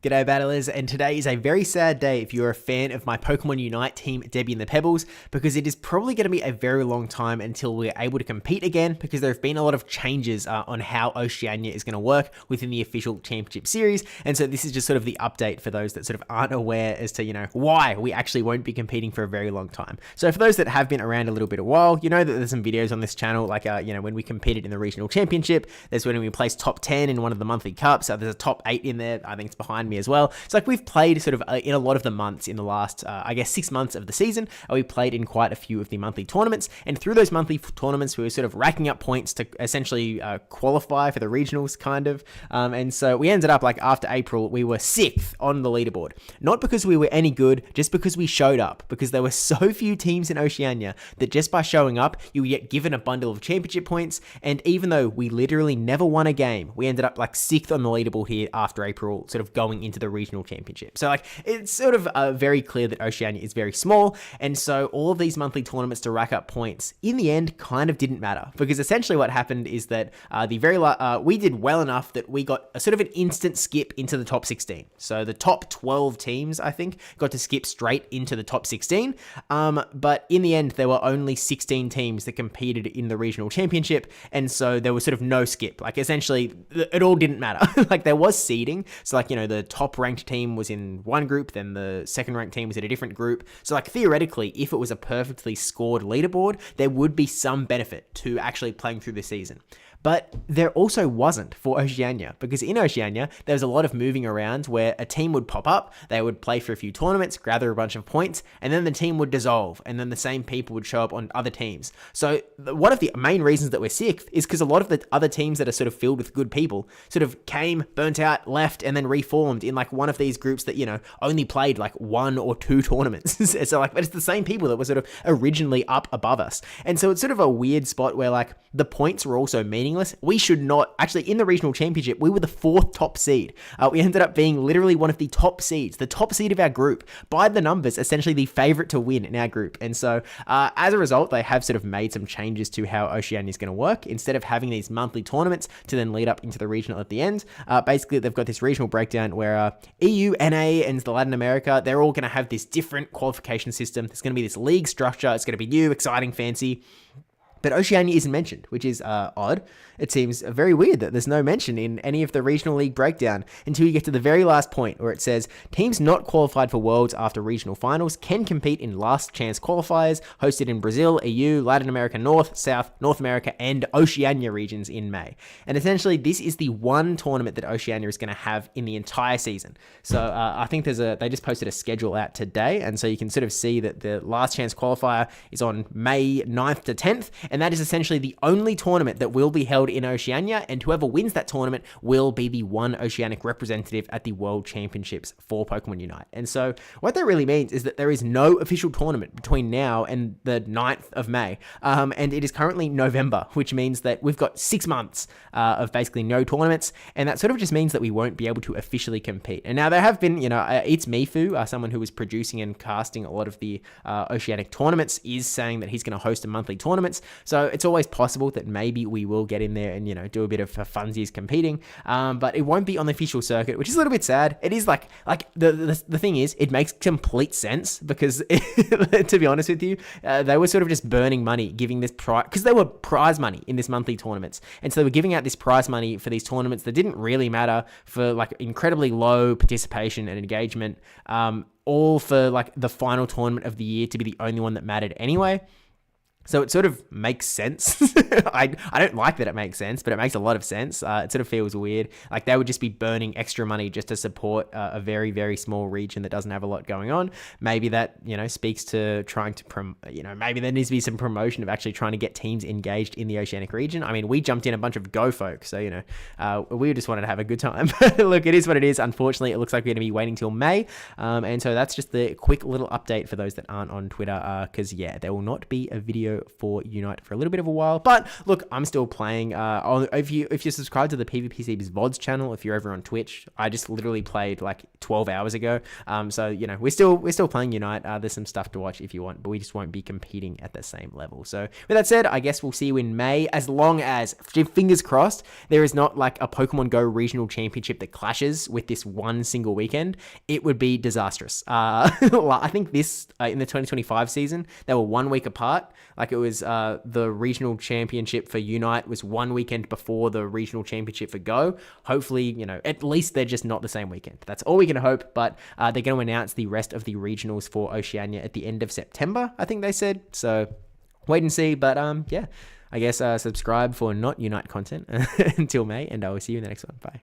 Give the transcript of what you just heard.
G'day battlers, and today is a very sad day if you're a fan of my Pokemon Unite team, Debbie and the Pebbles, because it is probably going to be a very long time until we're able to compete again, because there have been a lot of changes on how Oceania is going to work within the official championship series, and so this is just sort of the update for those that sort of aren't aware as to, why we actually won't be competing for a very long time. So for those that have been around a little bit a while, you know that there's some videos on this channel, like, when we competed in the regional championship, there's when we placed top 10 in one of the monthly cups, there's a top 8 in there, I think it's behind me as well. So like we've played sort of in a lot of the months in the last, 6 months of the season. We played in quite a few of the monthly tournaments, and through those monthly tournaments, we were sort of racking up points to essentially qualify for the regionals, kind of. And so we ended up, like, after April, we were 6th on the leaderboard. Not because we were any good, just because we showed up, because there were so few teams in Oceania that just by showing up, you would get given a bundle of championship points. And even though we literally never won a game, we ended up like 6th on the leaderboard here after April, sort of going into the regional championship. So like it's sort of very clear that Oceania is very small, and so all of these monthly tournaments to rack up points in the end kind of didn't matter, because essentially what happened is that we did well enough that we got a sort of an instant skip into the top 16. So the top 12 teams, I think, got to skip straight into the top 16. But in the end, there were only 16 teams that competed in the regional championship, and so there was sort of no skip. Like essentially, it all didn't matter. Like there was seeding, so like the top ranked team was in one group, then the second ranked team was in a different group. So like theoretically, if it was a perfectly scored leaderboard, there would be some benefit to actually playing through the season. But there also wasn't for Oceania, because in Oceania, there was a lot of moving around where a team would pop up, they would play for a few tournaments, gather a bunch of points, and then the team would dissolve, and then the same people would show up on other teams. So one of the main reasons that we're 6th is because a lot of the other teams that are sort of filled with good people sort of came, burnt out, left, and then reformed in like one of these groups that, only played like 1 or 2 tournaments. So like, but it's the same people that were sort of originally up above us. And so it's sort of a weird spot where like the points were also meaningless. We should not, actually in the regional championship, we were the 4th top seed. We ended up being literally one of the top seeds, the top seed of our group, by the numbers, essentially the favorite to win in our group. And so as a result, they have sort of made some changes to how Oceania is going to work. Instead of having these monthly tournaments to then lead up into the regional at the end, basically they've got this regional breakdown where EU, NA, and the Latin America, they're all going to have this different qualification system. There's going to be this league structure. It's going to be new, exciting, fancy. But Oceania isn't mentioned, which is odd. It seems very weird that there's no mention in any of the regional league breakdown until you get to the very last point where it says teams not qualified for Worlds after regional finals can compete in last chance qualifiers hosted in Brazil, EU, Latin America North, South, North America, and Oceania regions in May. And essentially, this is the one tournament that Oceania is going to have in the entire season. So I think they just posted a schedule out today, and so you can sort of see that the last chance qualifier is on May 9th to 10th, and that is essentially the only tournament that will be held in Oceania, and whoever wins that tournament will be the one Oceanic representative at the World Championships for Pokemon Unite. And so what that really means is that there is no official tournament between now and the 9th of May, and it is currently November, which means that we've got 6 months of basically no tournaments, and that sort of just means that we won't be able to officially compete. And now there have been, It's Mifu, someone who was producing and casting a lot of the Oceanic tournaments, is saying that he's going to host a monthly tournaments. So it's always possible that maybe we will get in there and, do a bit of funsies competing. But it won't be on the official circuit, which is a little bit sad. It is like the thing is, it makes complete sense because, to be honest with you, they were sort of just burning money, giving this prize, because there were prize money in this monthly tournaments. And so they were giving out this prize money for these tournaments that didn't really matter, for like incredibly low participation and engagement, all for like the final tournament of the year to be the only one that mattered anyway. So it sort of makes sense. I don't like that it makes sense, but it makes a lot of sense. It sort of feels weird. Like they would just be burning extra money just to support a very, very small region that doesn't have a lot going on. Maybe that, speaks to trying to, maybe there needs to be some promotion of actually trying to get teams engaged in the Oceanic region. I mean, we jumped in a bunch of Go folk, so, we just wanted to have a good time. Look, it is what it is. Unfortunately, it looks like we're going to be waiting till May. And so that's just the quick little update for those that aren't on Twitter, because, yeah, there will not be a video video for Unite for a little bit of a while. But look, I'm still playing. If you subscribe to the PvPC's VODs channel, if you're over on Twitch, I just literally played like 12 hours ago. So you know, we're still playing Unite. There's some stuff to watch if you want, but we just won't be competing at the same level. So with that said, I guess we'll see you in May, as long as, fingers crossed, there is not like a Pokemon Go regional championship that clashes with this one single weekend. It would be disastrous. I think this in the 2025 season, they were 1 week apart. Like it was the regional championship for Unite was 1 weekend before the regional championship for Go. Hopefully, you know, at least they're just not the same weekend. That's all we can hope. But they're going to announce the rest of the regionals for Oceania at the end of September, I think they said. So wait and see. But yeah, I guess subscribe for not Unite content until May, and I will see you in the next one. Bye.